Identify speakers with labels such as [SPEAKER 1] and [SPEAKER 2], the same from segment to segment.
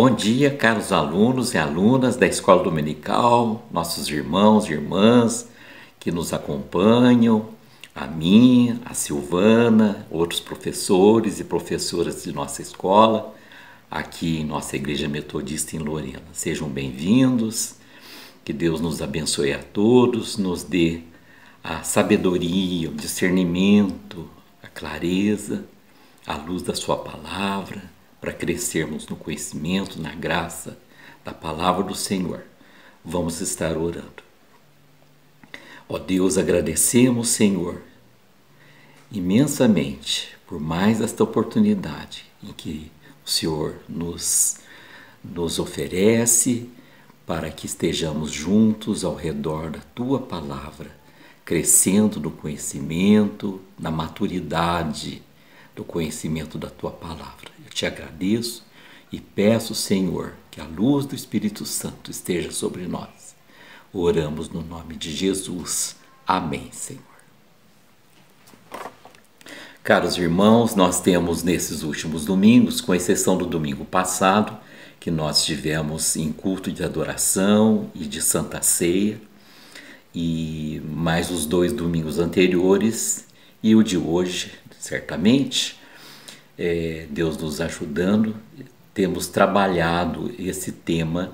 [SPEAKER 1] Bom dia, caros alunos e alunas da Escola Dominical, nossos irmãos e irmãs que nos acompanham, a mim, a Silvana, outros professores e professoras de nossa escola, aqui em nossa Igreja Metodista em Lorena. Sejam bem-vindos, que Deus nos abençoe a todos, nos dê a sabedoria, o discernimento, a clareza, a luz da sua palavra, para crescermos no conhecimento, na graça da palavra do Senhor. Vamos estar orando. Ó Deus, agradecemos, Senhor, imensamente por mais esta oportunidade em que o Senhor nos oferece para que estejamos juntos ao redor da Tua palavra, crescendo no conhecimento, na maturidade do conhecimento da Tua palavra. Eu te agradeço e peço, Senhor, que a luz do Espírito Santo esteja sobre nós. Oramos no nome de Jesus. Amém, Senhor. Caros irmãos, nós temos nesses últimos domingos, com exceção do domingo passado, que nós tivemos em culto de adoração e de Santa Ceia, e mais os 2 domingos anteriores e o de hoje, certamente, Deus nos ajudando, temos trabalhado esse tema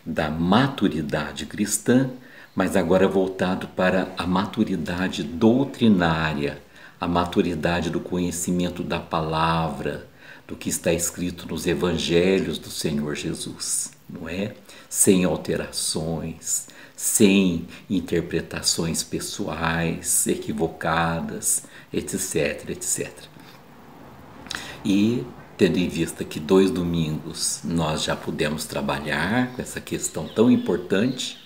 [SPEAKER 1] da maturidade cristã, mas agora voltado para a maturidade doutrinária, a maturidade do conhecimento da palavra, do que está escrito nos evangelhos do Senhor Jesus, não é? Sem alterações, sem interpretações pessoais, equivocadas, etc, etc. E, tendo em vista que 2 domingos nós já pudemos trabalhar com essa questão tão importante,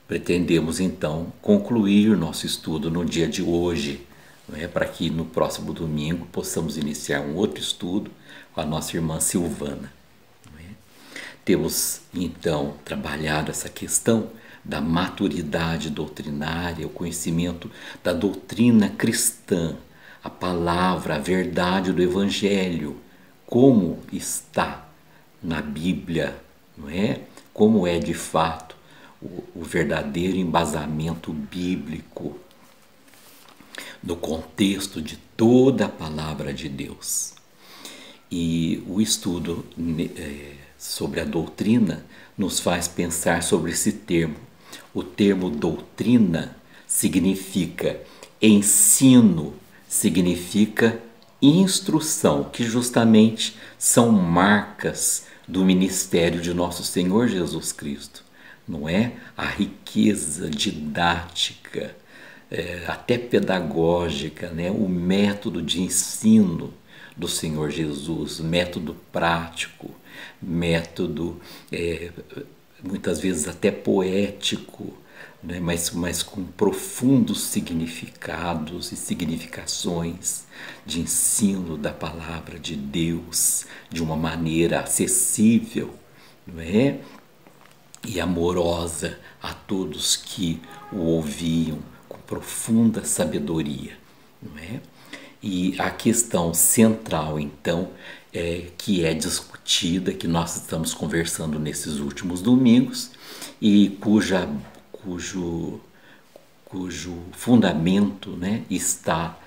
[SPEAKER 1] pretendemos então concluir nosso estudo no dia de hoje, para que no próximo domingo possamos iniciar um outro estudo com a nossa irmã Silvana. Temos então trabalhado essa questão da maturidade doutrinária, o conhecimento da doutrina cristã, a palavra, a verdade do Evangelho, como está na Bíblia, não é? Como é de fato o verdadeiro embasamento bíblico no contexto de toda a palavra de Deus. E o estudo sobre a doutrina nos faz pensar sobre esse termo. O termo doutrina significa ensino, significa instrução, que justamente são marcas do ministério de nosso Senhor Jesus Cristo, não é? A riqueza didática, até pedagógica, né? O método de ensino do Senhor Jesus, método prático, método muitas vezes até poético, né? mas com profundos significados e significações de ensino da palavra de Deus de uma maneira acessível, não é? E amorosa a todos que o ouviam com profunda sabedoria, não é? E a questão central, então, que é discutida, que nós estamos conversando nesses últimos domingos e cujo fundamento, né, está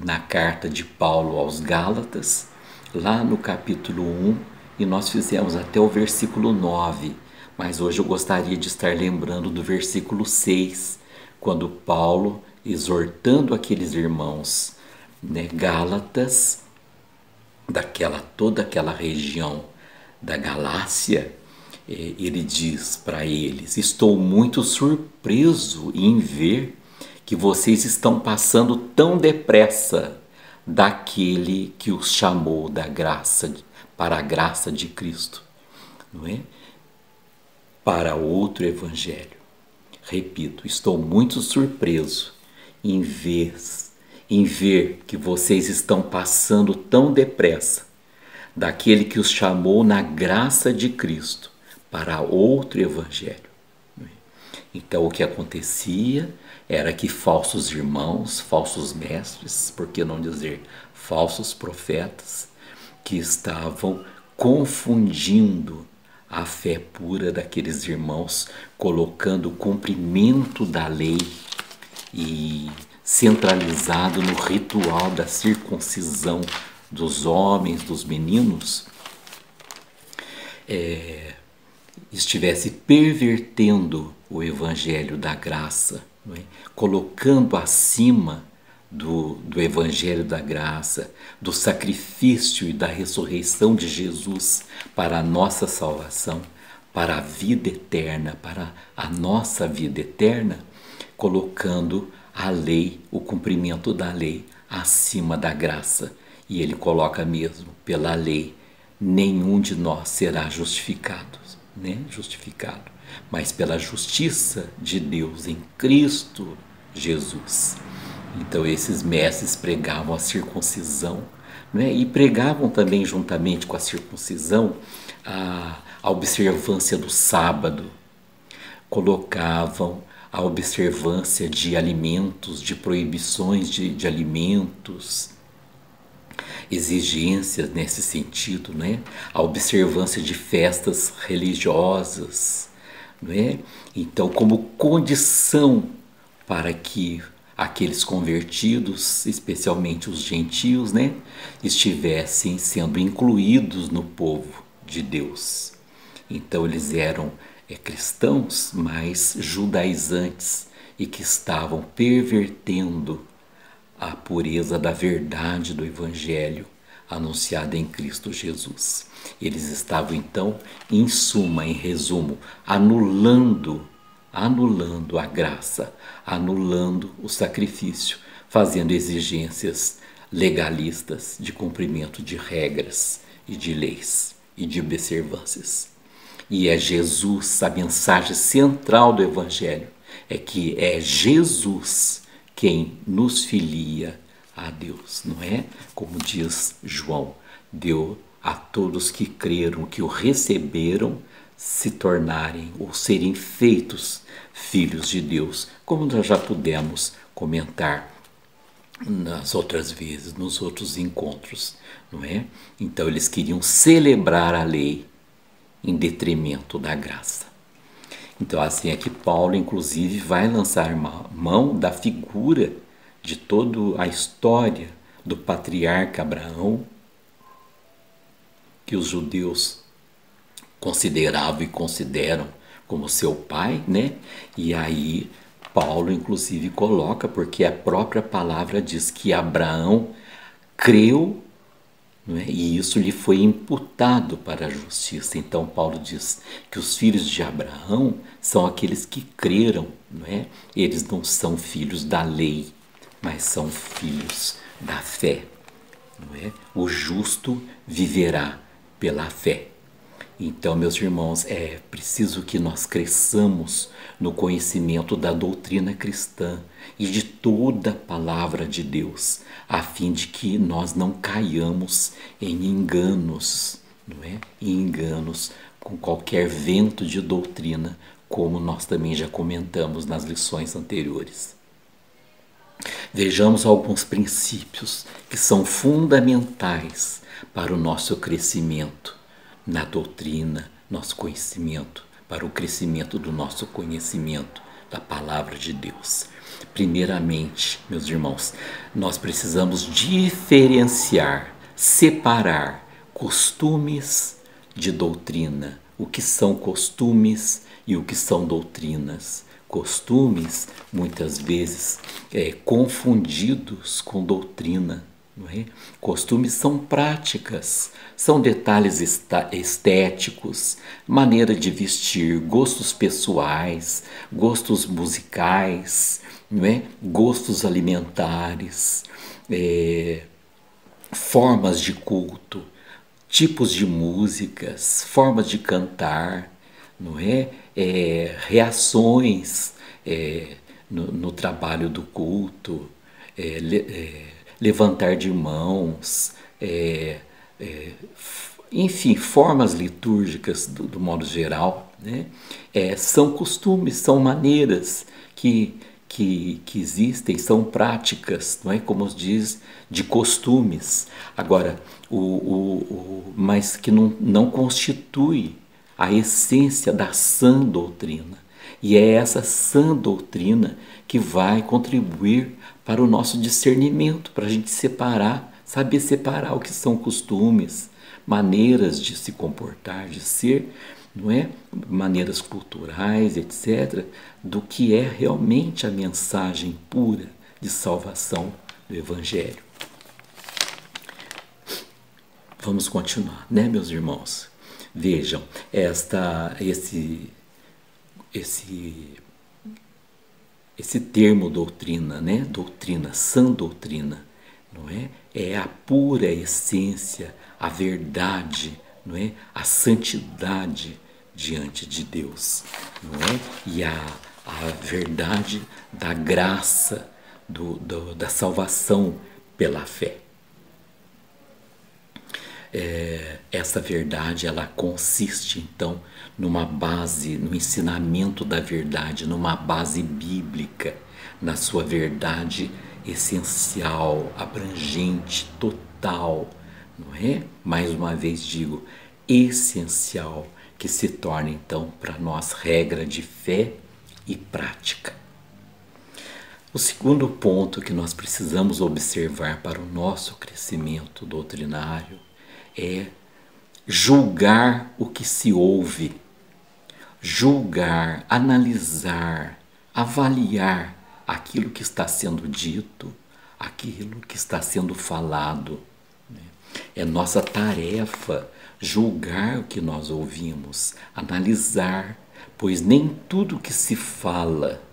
[SPEAKER 1] na carta de Paulo aos Gálatas, lá no capítulo 1, e nós fizemos até o versículo 9, mas hoje eu gostaria de estar lembrando do versículo 6, quando Paulo, exortando aqueles irmãos, né, Gálatas, toda aquela região da Galácia, ele diz para eles: estou muito surpreso em ver que vocês estão passando tão depressa daquele que os chamou para a graça de Cristo, não é? Para outro evangelho. Repito, estou muito surpreso em ver que vocês estão passando tão depressa daquele que os chamou na graça de Cristo para outro evangelho. Então o que acontecia era que falsos irmãos, falsos mestres, por que não dizer falsos profetas, que estavam confundindo a fé pura daqueles irmãos, colocando o cumprimento da lei e centralizado no ritual da circuncisão dos homens, dos meninos, estivesse pervertendo o evangelho da graça, não é? Colocando acima do evangelho da graça, do sacrifício e da ressurreição de Jesus para a nossa salvação, para a vida eterna, para a nossa vida eterna, colocando a lei, o cumprimento da lei acima da graça. E ele coloca mesmo, pela lei, nenhum de nós será justificado, né? Justificado, mas pela justiça de Deus em Cristo Jesus. Então esses mestres pregavam a circuncisão, né? E pregavam também juntamente com a circuncisão a observância do sábado, colocavam a observância de alimentos, de proibições de alimentos, exigências nesse sentido, né? A observância de festas religiosas, não é? Então, como condição para que aqueles convertidos, especialmente os gentios, né, estivessem sendo incluídos no povo de Deus. Então eles eram cristãos, mas judaizantes e que estavam pervertendo a pureza da verdade do Evangelho anunciada em Cristo Jesus. Eles estavam então, em suma, em resumo, anulando a graça, anulando o sacrifício, fazendo exigências legalistas de cumprimento de regras e de leis e de observâncias. E é Jesus, a mensagem central do Evangelho, é que é Jesus quem nos filia a Deus, não é? Como diz João, deu a todos que creram, que o receberam, se tornarem ou serem feitos filhos de Deus, como nós já pudemos comentar nas outras vezes, nos outros encontros, não é? Então eles queriam celebrar a lei em detrimento da graça. Então assim é que Paulo, inclusive, vai lançar mão da figura de toda a história do patriarca Abraão, que os judeus consideravam e consideram como seu pai, né? E aí Paulo, inclusive, coloca, porque a própria palavra diz que Abraão creu, não é? E isso lhe foi imputado para a justiça. Então Paulo diz que os filhos de Abraão são aqueles que creram, não é? Eles não são filhos da lei, mas são filhos da fé, não é? O justo viverá pela fé. Então, meus irmãos, é preciso que nós cresçamos no conhecimento da doutrina cristã e de toda a palavra de Deus, a fim de que nós não caiamos em enganos, não é? Em enganos com qualquer vento de doutrina, como nós também já comentamos nas lições anteriores. Vejamos alguns princípios que são fundamentais para o nosso crescimento na doutrina, nosso conhecimento, para o crescimento do nosso conhecimento da palavra de Deus. Primeiramente, meus irmãos, nós precisamos diferenciar, separar costumes de doutrina. O que são costumes e o que são doutrinas? Costumes, muitas vezes, confundidos com doutrina. Não é? Costumes são práticas, são detalhes estéticos, maneira de vestir, gostos pessoais, gostos musicais, não é? Gostos alimentares, formas de culto, tipos de músicas, formas de cantar, não é? Reações no trabalho do culto, levantar de mãos, enfim, formas litúrgicas do modo geral, né? São costumes, são maneiras que que existem são práticas, não é? Como diz, de costumes. Agora, mas que não constitui a essência da sã doutrina. E é essa sã doutrina que vai contribuir para o nosso discernimento, para a gente separar, saber separar o que são costumes, maneiras de se comportar, de ser, não é? Maneiras culturais, etc., do que é realmente a mensagem pura de salvação do Evangelho. Vamos continuar, né, meus irmãos? Vejam, esse termo doutrina, né? Doutrina, sã doutrina, não é? É a pura essência, a verdade, não é? A santidade diante de Deus, não é? E a verdade da graça, da salvação pela fé. Essa verdade, ela consiste então numa base, no ensinamento da verdade, numa base bíblica, na sua verdade essencial, abrangente, total, não é? Mais uma vez digo, essencial, que se torna então para nós regra de fé e prática. O segundo ponto que nós precisamos observar para o nosso crescimento doutrinário é julgar o que se ouve, julgar, analisar, avaliar aquilo que está sendo dito, aquilo que está sendo falado. É nossa tarefa julgar o que nós ouvimos, analisar, pois nem tudo que se fala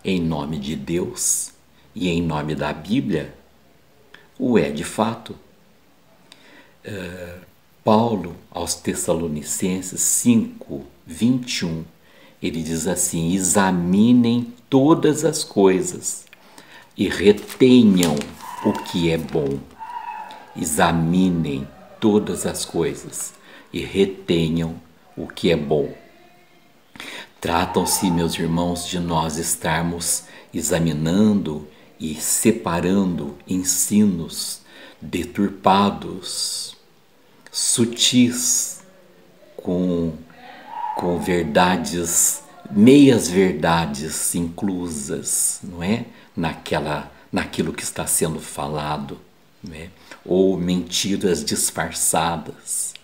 [SPEAKER 1] em nome de Deus e em nome da Bíblia o é de fato. Paulo, aos Tessalonicenses 5:21, ele diz assim: examinem todas as coisas e retenham o que é bom. Examinem todas as coisas e retenham o que é bom. Tratam-se, meus irmãos, de nós estarmos examinando e separando ensinos deturpados, sutis, com verdades, meias verdades inclusas, não é? Naquilo que está sendo falado, não é? Ou mentiras disfarçadas,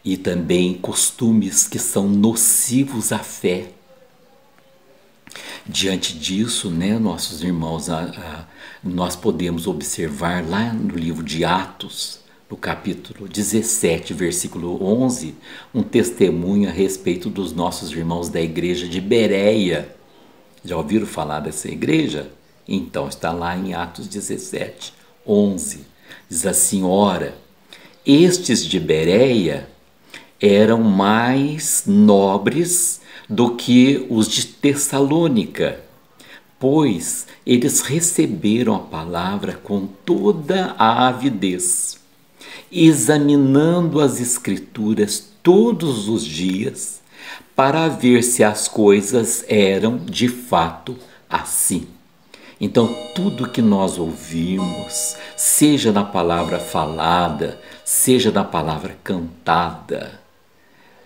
[SPEAKER 1] e também costumes que são nocivos à fé. Diante disso, né, nossos irmãos, nós podemos observar lá no livro de Atos, no capítulo 17, versículo 11, um testemunho a respeito dos nossos irmãos da igreja de Bereia. Já ouviram falar dessa igreja? Então, está lá em Atos 17, 11. Diz assim: ora, estes de Bereia eram mais nobres do que os de Tessalônica, pois eles receberam a palavra com toda a avidez, examinando as Escrituras todos os dias, para ver se as coisas eram de fato assim. Então, tudo que nós ouvimos, seja na palavra falada, seja na palavra cantada,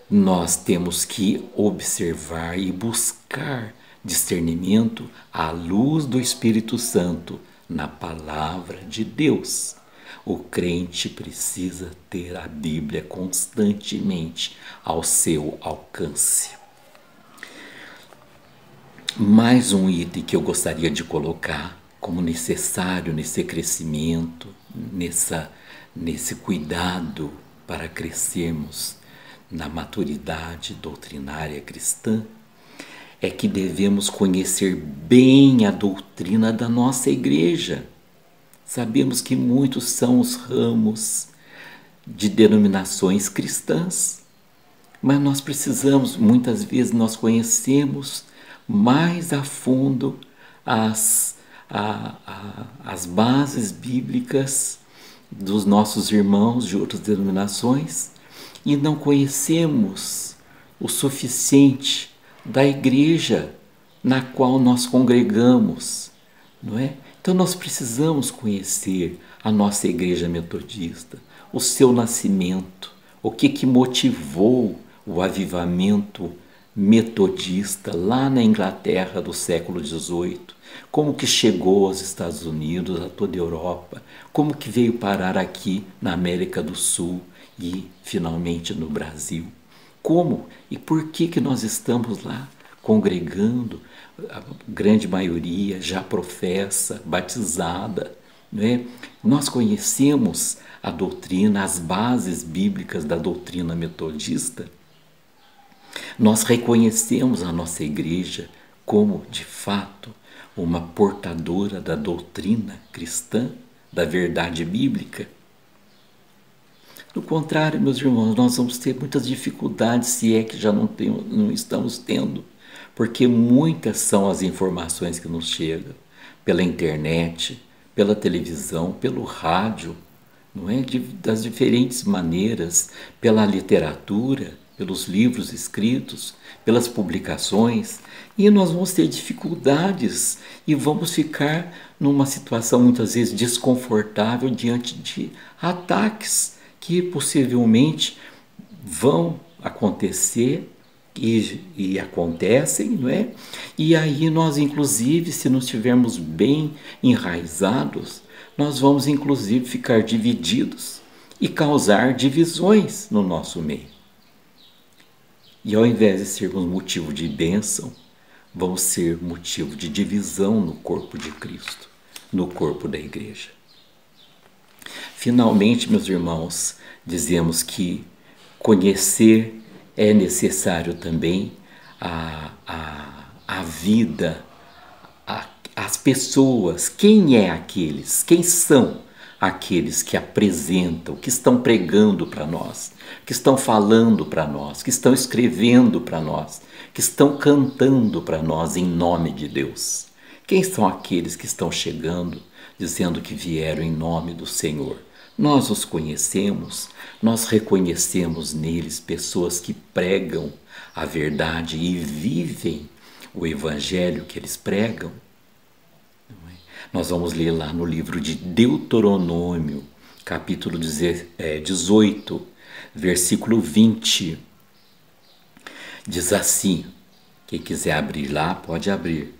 [SPEAKER 1] nós temos que observar e buscar discernimento à luz do Espírito Santo na palavra de Deus. O crente precisa ter a Bíblia constantemente ao seu alcance. Mais um item que eu gostaria de colocar como necessário nesse crescimento, nesse cuidado para crescermos na maturidade doutrinária cristã, é que devemos conhecer bem a doutrina da nossa igreja. Sabemos que muitos são os ramos de denominações cristãs, mas nós precisamos, muitas vezes nós conhecemos mais a fundo as bases bíblicas dos nossos irmãos de outras denominações e não conhecemos o suficiente da igreja na qual nós congregamos, não é? Então nós precisamos conhecer a nossa igreja metodista, o seu nascimento, o que motivou o avivamento metodista lá na Inglaterra do século XVIII, como que chegou aos Estados Unidos, a toda a Europa, como que veio parar aqui na América do Sul e finalmente no Brasil. Como e por que nós estamos lá congregando? A grande maioria já professa, batizada, não é? Nós conhecemos a doutrina, as bases bíblicas da doutrina metodista. Nós reconhecemos a nossa igreja como, de fato, uma portadora da doutrina cristã, da verdade bíblica. Do contrário, meus irmãos, nós vamos ter muitas dificuldades, se é que já não estamos tendo, porque muitas são as informações que nos chegam pela internet, pela televisão, pelo rádio, não é? Das diferentes maneiras, pela literatura, pelos livros escritos, pelas publicações, e nós vamos ter dificuldades e vamos ficar numa situação muitas vezes desconfortável diante de ataques que possivelmente vão acontecer e acontecem, não é? E aí nós, inclusive, se não estivermos bem enraizados, nós vamos inclusive ficar divididos e causar divisões no nosso meio. E ao invés de sermos motivo de bênção, vamos ser motivo de divisão no corpo de Cristo, no corpo da igreja. Finalmente, meus irmãos, dizemos que conhecer é necessário também a vida, as pessoas. Quem são aqueles que apresentam, que estão pregando para nós, que estão falando para nós, que estão escrevendo para nós, que estão cantando para nós em nome de Deus? Quem são aqueles que estão chegando, dizendo que vieram em nome do Senhor? Nós os conhecemos, nós reconhecemos neles pessoas que pregam a verdade e vivem o evangelho que eles pregam. Nós vamos ler lá no livro de Deuteronômio, capítulo 18, versículo 20. Diz assim, quem quiser abrir lá, pode abrir.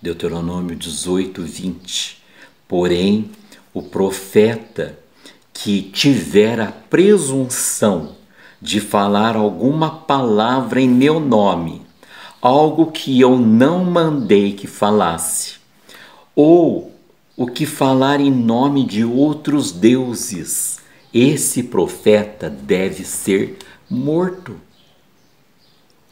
[SPEAKER 1] Deuteronômio 18, 20. Porém, o profeta que tiver a presunção de falar alguma palavra em meu nome, algo que eu não mandei que falasse, ou o que falar em nome de outros deuses, esse profeta deve ser morto.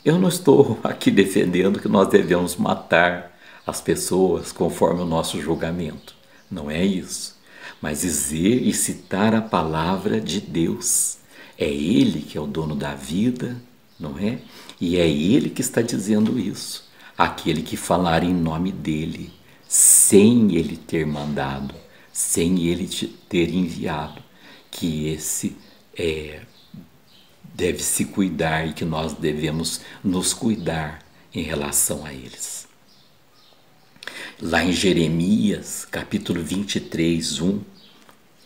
[SPEAKER 1] Eu não estou aqui defendendo que nós devemos matar as pessoas conforme o nosso julgamento. Não é isso. Mas dizer e citar a palavra de Deus. É Ele que é o dono da vida, não é? E é Ele que está dizendo isso. Aquele que falar em nome dEle, sem Ele ter mandado, sem Ele ter enviado, que esse deve se cuidar e que nós devemos nos cuidar em relação a eles. Lá em Jeremias, capítulo 23, 1,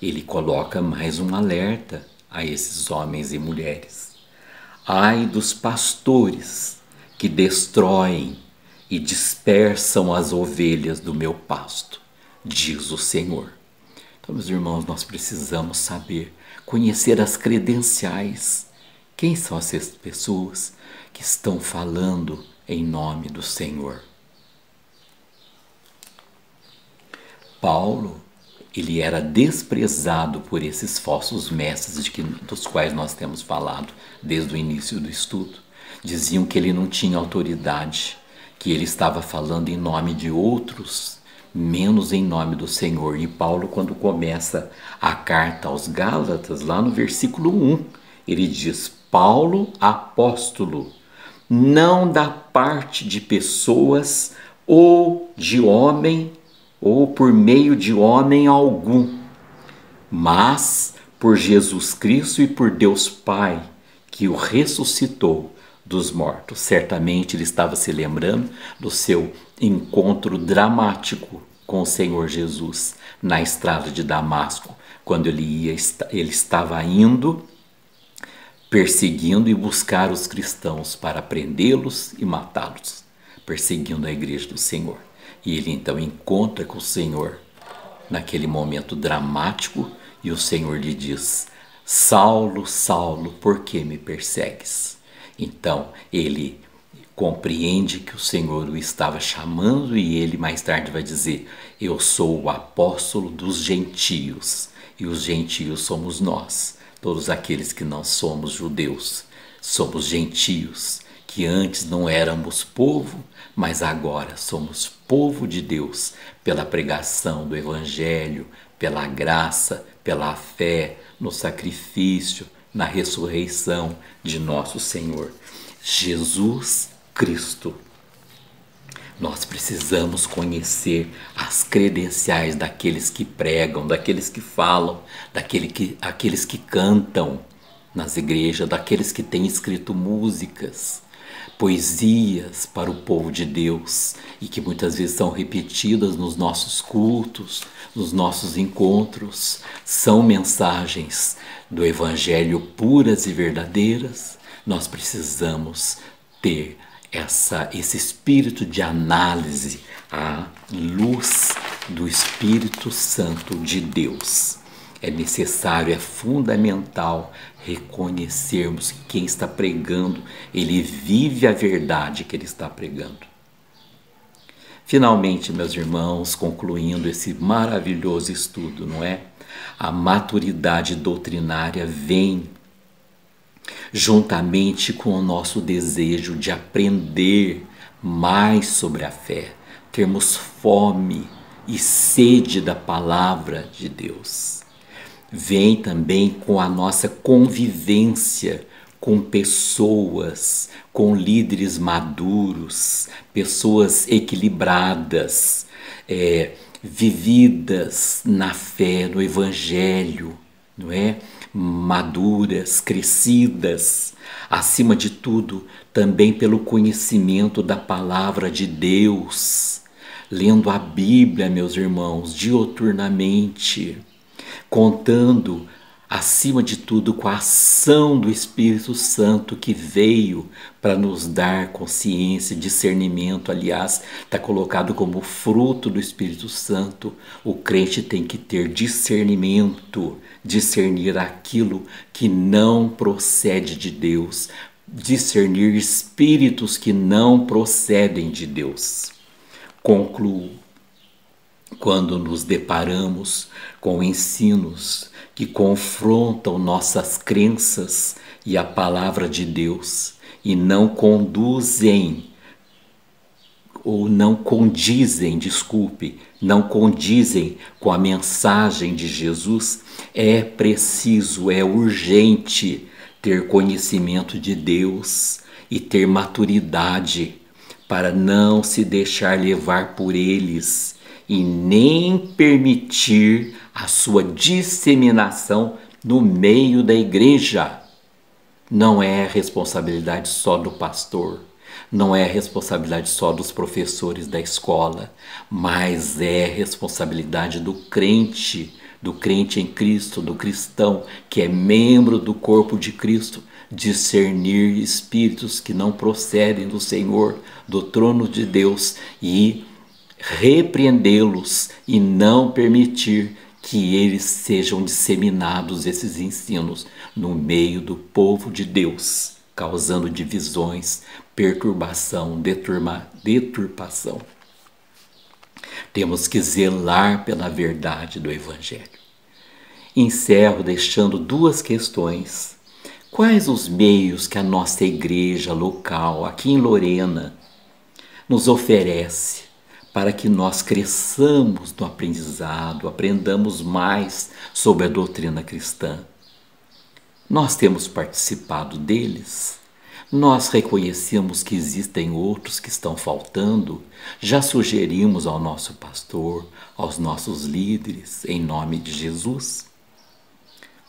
[SPEAKER 1] ele coloca mais um alerta a esses homens e mulheres. Ai dos pastores que destroem e dispersam as ovelhas do meu pasto, diz o Senhor. Então, meus irmãos, nós precisamos saber, conhecer as credenciais. Quem são essas pessoas que estão falando em nome do Senhor? Paulo, ele era desprezado por esses falsos mestres dos quais nós temos falado desde o início do estudo. Diziam que ele não tinha autoridade, que ele estava falando em nome de outros, menos em nome do Senhor. E Paulo, quando começa a carta aos Gálatas, lá no versículo 1, ele diz: Paulo, apóstolo, não da parte de pessoas ou de homem, ou por meio de homem algum, mas por Jesus Cristo e por Deus Pai, que o ressuscitou, dos mortos. Certamente ele estava se lembrando do seu encontro dramático com o Senhor Jesus na estrada de Damasco, quando ele estava indo perseguindo e buscar os cristãos para prendê-los e matá-los, perseguindo a igreja do Senhor. E ele então encontra com o Senhor naquele momento dramático e o Senhor lhe diz: Saulo, Saulo, por que me persegues? Então ele compreende que o Senhor o estava chamando e ele mais tarde vai dizer: eu sou o apóstolo dos gentios, e os gentios somos nós, todos aqueles que não somos judeus, somos gentios, que antes não éramos povo, mas agora somos povo de Deus, pela pregação do Evangelho, pela graça, pela fé, no sacrifício, na ressurreição de nosso Senhor Jesus Cristo. Nós precisamos conhecer as credenciais daqueles que pregam, daqueles que falam, aqueles que cantam nas igrejas, daqueles que têm escrito músicas, poesias para o povo de Deus e que muitas vezes são repetidas nos nossos cultos, nos nossos encontros. São mensagens do Evangelho puras e verdadeiras. Nós precisamos ter esse espírito de análise à luz do Espírito Santo de Deus. É necessário, é fundamental reconhecermos que quem está pregando, ele vive a verdade que ele está pregando. Finalmente, meus irmãos, concluindo esse maravilhoso estudo, não é? A maturidade doutrinária vem juntamente com o nosso desejo de aprender mais sobre a fé, termos fome e sede da palavra de Deus. Vem também com a nossa convivência com pessoas, com líderes maduros, pessoas equilibradas, vividas na fé, no Evangelho, não é? Maduras, crescidas, acima de tudo, também pelo conhecimento da palavra de Deus, lendo a Bíblia, meus irmãos, diuturnamente, contando, acima de tudo, com a ação do Espírito Santo que veio para nos dar consciência, discernimento. Aliás, está colocado como fruto do Espírito Santo. O crente tem que ter discernimento, discernir aquilo que não procede de Deus, discernir espíritos que não procedem de Deus. Concluo: quando nos deparamos com ensinos que confrontam nossas crenças e a palavra de Deus e não conduzem ou não condizem com a mensagem de Jesus, é preciso, é urgente ter conhecimento de Deus e ter maturidade para não se deixar levar por eles e nem permitir a sua disseminação no meio da igreja. Não é responsabilidade só do pastor, não é responsabilidade só dos professores da escola, mas é responsabilidade do crente em Cristo, do cristão, que é membro do corpo de Cristo, discernir espíritos que não procedem do Senhor, do trono de Deus, e repreendê-los e não permitir que eles sejam disseminados, esses ensinos, no meio do povo de Deus, causando divisões, perturbação, deturpação. Temos que zelar pela verdade do Evangelho. Encerro deixando duas questões. Quais os meios que a nossa igreja local, aqui em Lorena, nos oferece para que nós cresçamos no aprendizado, aprendamos mais sobre a doutrina cristã? Nós temos participado deles? Nós reconhecemos que existem outros que estão faltando? Já sugerimos ao nosso pastor, aos nossos líderes, em nome de Jesus?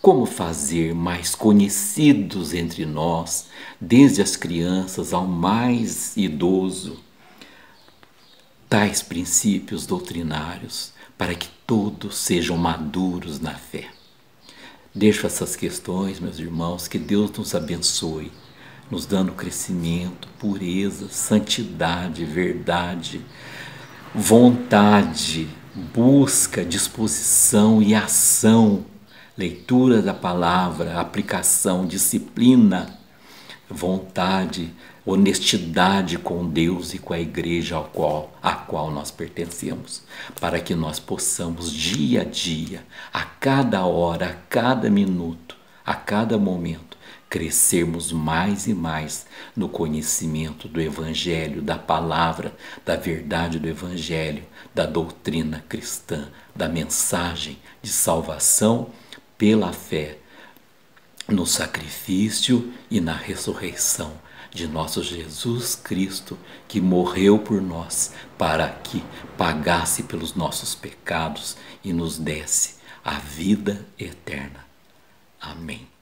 [SPEAKER 1] como fazer mais conhecidos entre nós, desde as crianças ao mais idoso, tais princípios doutrinários, para que todos sejam maduros na fé. Deixo essas questões, meus irmãos, que Deus nos abençoe, nos dando crescimento, pureza, santidade, verdade, vontade, busca, disposição e ação, leitura da palavra, aplicação, disciplina, vontade, honestidade com Deus e com a igreja à qual nós pertencemos, para que nós possamos dia a dia, a cada hora, a cada minuto, a cada momento, crescermos mais e mais no conhecimento do Evangelho, da palavra, da verdade do Evangelho, da doutrina cristã, da mensagem de salvação pela fé no sacrifício e na ressurreição de nosso Jesus Cristo, que morreu por nós para que pagasse pelos nossos pecados e nos desse a vida eterna. Amém.